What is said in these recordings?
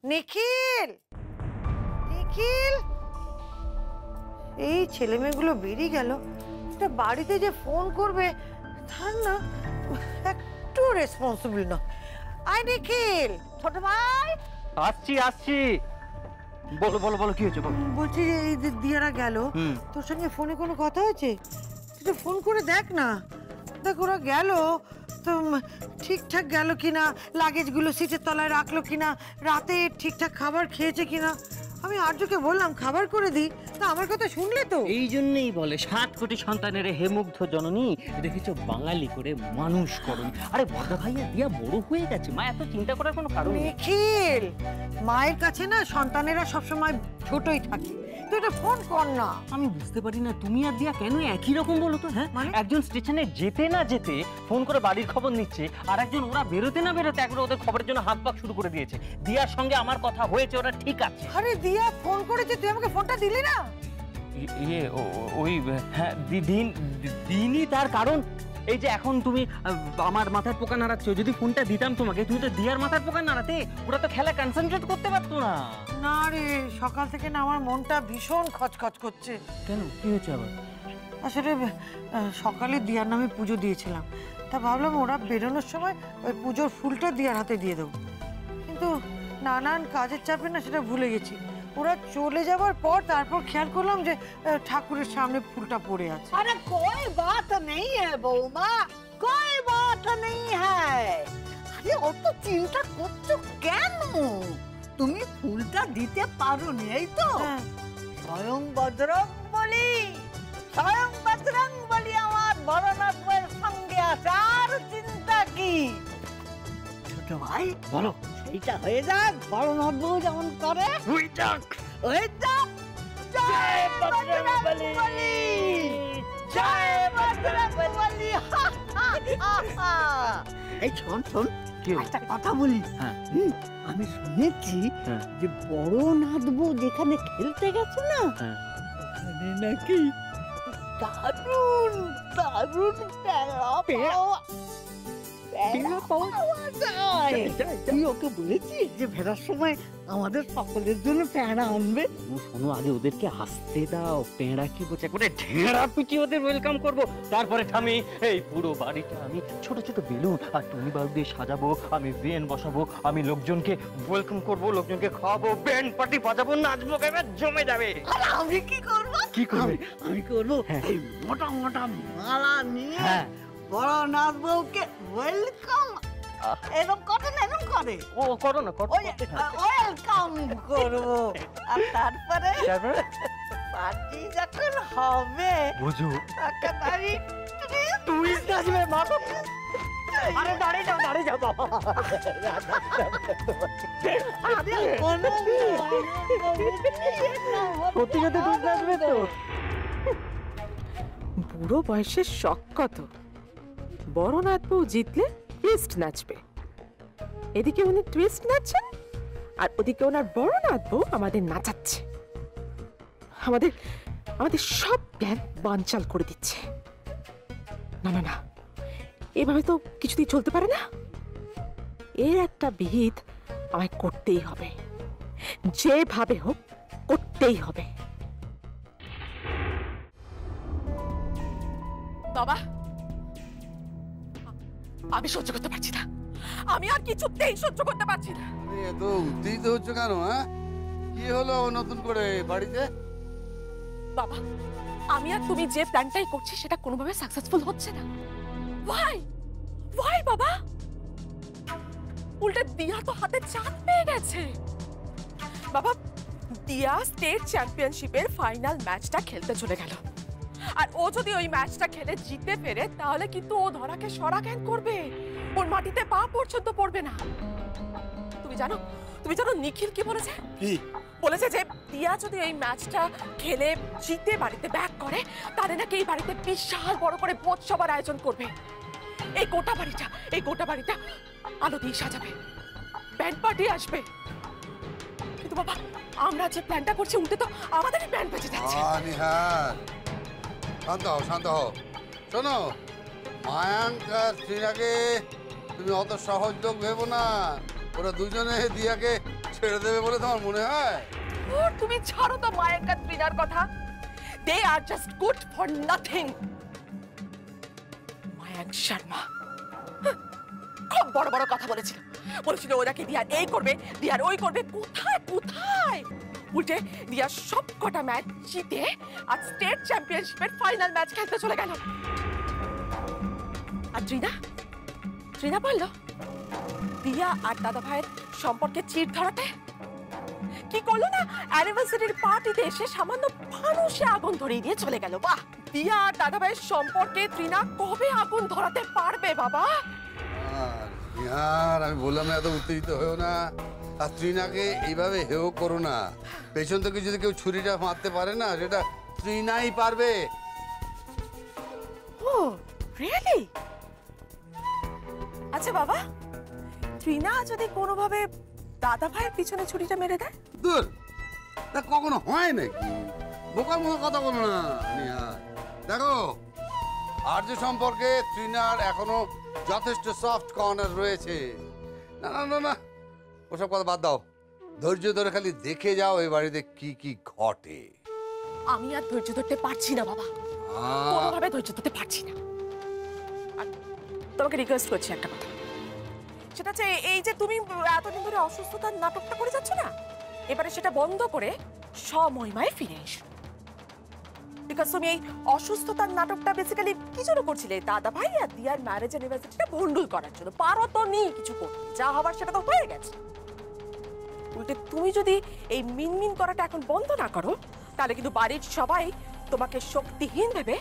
নিখিল, নিখিল, এই ছেলে মেয়েগুলো বেরিয়ে গেল, একটা বাড়িতে যে ফোন করবে তার না একটু রেসপন্সিবল না। আই নিখিল, ছোট ভাই। আসছি আসছি, বলো বলো বলো, কি হয়েছে বলো। বলছি যে এই যে দিয়ারা গেল, তোর সঙ্গে ফোনে কোনো কথা হয়েছে? তুই ফোন করে দেখ না, দেখ ওরা গেল তো ঠিকঠাক গেল কিনা, লাগেজগুলো সিটের তলায় রাখলো কিনা, রাতে ঠিকঠাক খাবার খেয়েছে কিনা। আমি আর্যকে বললাম খাবার করে দিই, তা আমার কথা শুনলে তো? এই জন্যই বলে 7 কোটি সন্তানের হে মুগ্ধ জননী, দেখেছো বাঙালি করে মানুষ করুন। আরে বড় ভাইয়া দিয়া বড় হয়ে গেছে, মা এত চিন্তা করার কোনো কারণ নেই। নিখিল, মায়ের কাছে না সন্তানেরা সবসময় ছোটই থাকে, তুই এটা ফোন কর না। আমি বুঝতে পারি না তুমি আর দিয়া কেন একই রকম বলো তো। হ্যাঁ, একজন স্টেশনে যেতে না যেতে ফোন করে বাড়ির খবর নিচ্ছে, আর একজন ওরা বেরোতে না বেরোতে একবার ওদের খবরের জন্য হাত পাক শুরু করে দিয়েছে। দিয়ার সঙ্গে আমার কথা হয়েছে, ওরা ঠিক আছে। আরে দিয়া ফোন করেছে, তুই আমাকে ফোনটা দিলি না? ওই হ্যাঁ দিনই, তার কারণ এই যে এখন তুমি আমার মাথার পোকা নাড়াচ্ছ, যদি ফোনটা দিতাম তোমাকে তুমি তো দিয়ার মাথার পোকা নাড়াতে, ওরা তো খেলা কনসেন্ট্রেট করতে পারতো না। না রে, সকাল থেকে না আমার মনটা ভীষণ খচখচ করছে। কেন, কি হয়েছে আবার? আসলে সকালে দিয়ার নামে পুজো দিয়েছিলাম, তা ভাবলাম ওরা বেরোনোর সময় ওই পুজোর ফুলটা দিয়ার হাতে দিয়ে দেবো, কিন্তু নানান কাজের চাপে না সেটা ভুলে গেছি। ওরা চলে যাবার পর তারপর খেয়াল করলাম যে ঠাকুরের সামনে ফুলটা পড়ে আছে। अरे कोई बात नहीं है बौमा, कोई बात नहीं है। আরে অত চিন্তা করছো কেন? তুমি ফুলটা দিতে পারোনি, এই তো। স্বয়ং বজরংবলী, স্বয়ং বজরংবলী আমার বড়নাথের সঙ্গে আছে, আর চিন্তা কি? ছোট ভাই বলো। সেইটা হয়ে যাক, বড়নাথ বউ যেমন করে হয়ে যাক। জয় বজরংবলী, জয় বজরংবলী। এই শোন শোন, একটা কথা বলি। আমি শুনেছি যে বড়নাথ বউ যেখানে খেলতে গেছে না, ওখানে নাকি দারুণ দারুণ তুই ওকে বলেছিস যে ফেরার সময় আমাদের সকলের জন্য প্যাঁড়া আনবে? শোনো, আগে ওদেরকে আসতে দাও, পেঁড়া কি বোঝা করে ঢেঁড়া পিটিয়ে ওদের ওয়েলকাম করবো, তারপরে আমি এই পুরো বাড়িটা আমি ছোট ছোট বেলুন আর টুনি বাল্ব দিয়ে সাজাবো, আমি ব্যান্ড বসাবো, আমি লোকজনকে ওয়েলকাম করবো, লোকজনকে খাওয়াবো, ব্যান্ড পার্টি বাজাবো, নাচবো, এবার জমে যাবে। আর আমি কি করবো? কি করবে? আমি করবো এই মোটা মোটা মালা নিয়ে বড়নাথ বউকে ওয়েলকাম এরকম করে না, এরকম করে। ও করো না, ওয়েলকাম করবো, আর তারপরে পার্টি যখন হবে বুঝো তাড়াতাড়ি টুইস্ট আসবে মাথা। আরে দাঁড়িয়ে যাও, দাঁড়িয়ে যাও বাবা। সত্যি সত্যি টুইস্ট আসবে তো? বুড়ো বয়সের শখ কত, বড়নাথ বউ জিতলে টুইস্ট নাচবে, এদিকে উনি টুইস্ট নাচছেন আর ওদিকে ওনার বড়নাথ বউ আমাদের নাচাচ্ছে, আমাদের আমাদের সব প্ল্যান বানচাল করে দিচ্ছে। না না না, এভাবে তো কিছুতেই চলতে পারে না, এর একটা বিহিত আমায় করতেই হবে, যেভাবে হোক করতেই হবে। বাবা, আমি সহ্য করতে পারছি না, আমি আর কিছুতেই সহ্য করতে পারছি না। এত উত্তেজিত হচ্ছে কেন? হ্যাঁ, কি হলো নতুন করে বাড়িতে? বাবা, আমি আর তুমি যে প্ল্যানটাই করছি সেটা কোনোভাবে সাকসেসফুল হচ্ছে না। ওয়াই ওয়াই বাবা? উল্টে দিয়া তো হাতে চাঁদ পেয়ে গেছে। বাবা, দিয়া স্টেট চ্যাম্পিয়নশিপের ফাইনাল ম্যাচটা খেলতে চলে গেল, আর ও যদি ওই ম্যাচটা খেলে জিতে ফেরে তাহলে কিন্তু ও ধরাকে সরা জ্ঞান করবে, ওর মাটিতে পা পর্যন্ত পড়বে না। তুমি জানো নিখিল কি বলেছে? বলেছে যে দিয়া যদি এই ম্যাচটা খেলে জিতে বাড়িতে ব্যাক করে তাহলে নাকি এই বাড়িতে বিশাল বড় করে ভোজ সভার আয়োজন করবে, এই গোটা বাড়িটা আলো দিয়ে সাজাবে, ব্যান্ড পার্টি আসবে। কিন্তু বাবা, আমরা যে প্ল্যানটা করছি উল্টে তো আমাদেরই প্ল্যান বেঁচে যাচ্ছে। শান্ত হও। শোনো, মায়াঙ্ক আর শ্রীরাগে তুমি অত সহজ লোক ভেবো না, ওরা দুজনে দিয়াকে ছেড়ে দেবে বলে তোমার মনে হয়? ওর তুমি ছাড়ো তো মায়াঙ্কা ট্রিনার কথা। They are just good for nothing. Mayank Sharma খুব বড় বড় কথা বলেছিল, বলেছিল ওরাকে দিয়ার এই করবে, দিয়ার ওই করবে। কোথায় কোথায়? উল্টে দিয়া সব কটা ম্যাচ জিতে আজ স্টেট চ্যাম্পিয়নশিপের ফাইনাল ম্যাচ খেলতে চলে গেল। আর ট্রিনা বললো দিয়া আর দাদা ভাইয়ের সম্পর্কে চির ধরাতে কি করলো না, অ্যানিভার্সারির পার্টিতে এসে সামান্য ফানুসে আগুন ধরিয়ে দিয়ে চলে গেল। বাহ, দিয়া আর দাদা ভাইয়ের সম্পর্কে ট্রিনা কবে আগুন ধরাতে পারবে বাবা? আর আমি বললাম না এত উত্তেজিত হয়েও না। আর ট্রিনাকে এইভাবে হেও করো না। পেছন থেকে যদি কেউ ছুরিটা মারতে পারে না, সেটা ট্রিনাই পারবে। ও রিয়েলি? আচ্ছা বাবা, ট্রিনা যদি কোনোভাবে দাদা ভাইয়ের পিছনে ছুরিটা মেরে দেয়? দূর, তা কখনো হয় নাকি? বোকার মতো কথা বলো না নিহার। দেখো, আর্য সম্পর্কে ট্রিনার এখনো যথেষ্ট সফট কর্নার রয়েছে। না না না না, ওসব কথা বাদ দাও। ধৈর্য ধরে খালি দেখে যাও এই বাড়িতে কি কি ঘটে। আমি আর ধৈর্য ধরতে পারছি না বাবা, কোনোভাবে ধৈর্য ধরতে পারছি না। আর তোমাকে রিকোয়েস্ট করছি একটা কথা, সেটা হচ্ছে এই যে তুমি এতদিন ধরে অসুস্থতার নাটকটা করে যাচ্ছ না, এবারে সেটা বন্ধ করে স্বমহিমায় ফিরে এসো। বিকজ তুমি এই অসুস্থতার নাটকটা বেসিক্যালি কি জন্য করছিলে? দাদা ভাই আর দিয়ার ম্যারেজ অ্যানিভার্সারিটা ভন্ডুল করার জন্য। পারো তো নেই কিছু করতে, যা হবার সেটা তো হয়ে গেছে। উল্টে তুমি যদি এই মিনমিন করাটা এখন বন্ধ না করো, তাহলে কিন্তু বাড়ির সবাই তোমাকে শক্তিহীন ভেবে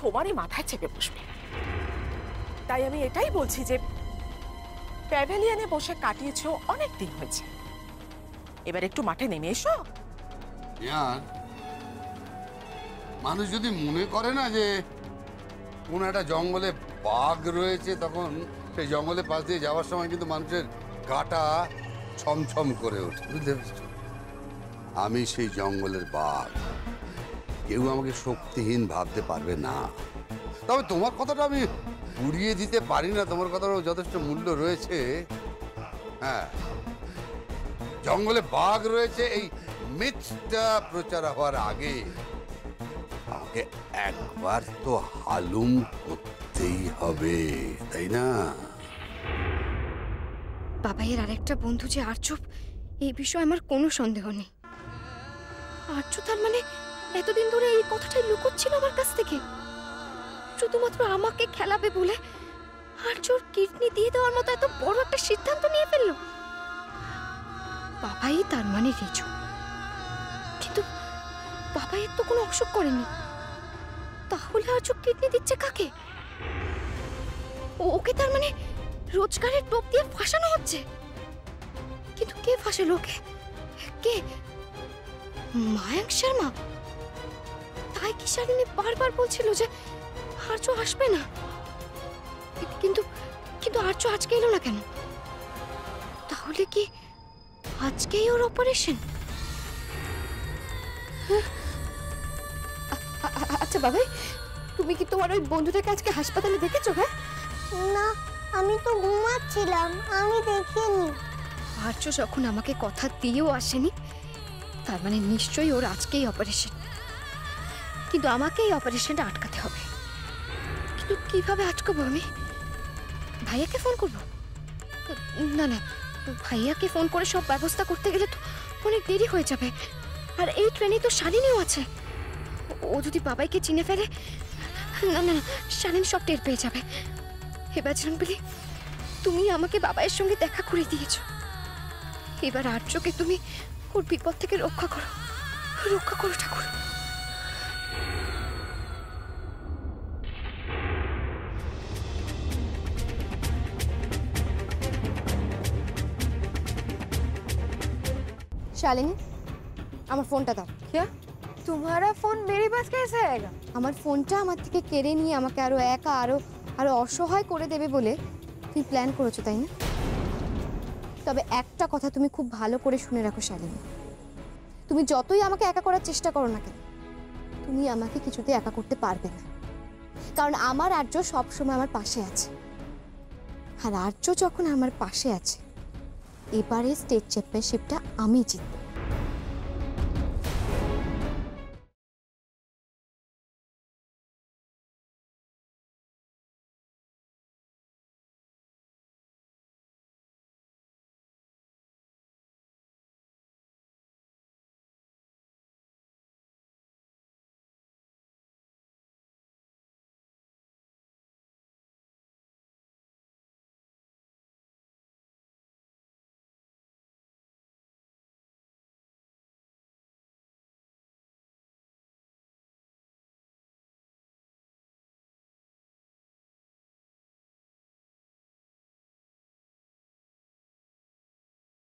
তোমারই মাথায় চেপে বসবে। তাই আমি এটাই বলছি যে প্যাভিলিয়নে বসে কাটিয়েছো অনেক দিন হয়েছে, এবার একটু মাঠে নেমে এসো। মানুষ যদি মনে করে না যে কোন একটা জঙ্গলে বাঘ রয়েছে, তখন সেই জঙ্গলের পাশ দিয়ে যাওয়ার সময় কিন্তু মানুষের গাটা ছমছম করে ওঠে, বুঝতে পেরেছো? আমি সেই জঙ্গলের বাঘ, কেউ আমাকে শক্তিহীন ভাবতে পারবে না। তবে তোমার কথাটা আমি উড়িয়ে দিতে পারি না, তোমার কথারও যথেষ্ট মূল্য রয়েছে। হ্যাঁ, জঙ্গলে বাঘ রয়েছে এই মিথটা প্রচার হওয়ার আগে আমাকে একবার তো হালুম করতেই হবে, তাই না? বাবাইয়ের আরেকটা বন্ধু যে আর্য, এই বিষয়ে আমার কোনো সন্দেহ নেই। আর্য তার মানে এতদিন ধরে এই কথাটাই লুকোচ্ছিল আমার কাছ থেকে, শুধুমাত্র আমাকে খেলাবে বলে আর্যর কিডনি দিয়ে দেওয়ার মতো এত বড় একটা সিদ্ধান্ত নিয়ে ফেললো। বাবাই তার মানে রিজু, কিন্তু বাবাইয়ের তো কোনো অসুখ করেনি, তাহলে আর্য কিডনি দিচ্ছে কাকে? ওকে তার মানে রোজগারের টোপ দিয়ে ফাঁসানো হচ্ছে। কিন্তু কে ফাঁসালো ওকে? কে? মায়াঙ্ক শর্মা? তাই কি শালিনী বারবার বলছিল যে আর্য আসবে না? কিন্তু কিন্তু আর্য আজকে এলো না কেন? তাহলে কি আজকেই ওর অপারেশন? আচ্ছা বাবাই, তুমি কি তোমার ওই বন্ধুটাকে আজকে হাসপাতালে দেখেছো? হ্যাঁ না, আমি তো ঘুমাচ্ছিলাম, আমি দেখিনি। আর্য যখন আমাকে কথা দিয়েও আসেনি, তার মানে নিশ্চয়ই ওর আজকেই অপারেশন। কিন্তু আমাকে এই অপারেশনটা আটকাতে হবে। কিন্তু কিভাবে আটকাবো আমি? ভাইয়াকে ফোন করবো? না না, ভাইয়াকে ফোন করে সব ব্যবস্থা করতে গেলে তো অনেক দেরি হয়ে যাবে। আর এই ট্রেনে তো শালিনীও আছে, ও যদি বাবাইকে চিনে ফেলে, না না না, শালিনী সব টের পেয়ে যাবে। এবার জানবি তুমি আমাকে বাবাইয়ের সঙ্গে দেখা করে দিয়েছ, এবার আর্যকে তুমি ওর বিপদ থেকে রক্ষা করো, রক্ষা করো ঠাকুর। शालिनी, আমার ফোনটা দাও। क्या? तुम्हारा फोन मेरे पास कैसे आएगा? আমার ফোনটা আমার থেকে কেড়ে নিয়ে আমাকে আরো একা আরো অসহায় করে দেবে বলে তুমি প্ল্যান করেছো, তাই না? তবে একটা কথা তুমি খুব ভালো করে শুনে রাখো শালিনী, তুমি যতই আমাকে একা করার চেষ্টা করো না কেন, তুমি আমাকে কিছুতে একা করতে পারবে না। কারণ আমার আর্য সবসময় আমার পাশে আছে, আর আর্য যখন আমার পাশে আছে এবারে স্টেট চ্যাম্পিয়নশিপটা আমি জিতবো।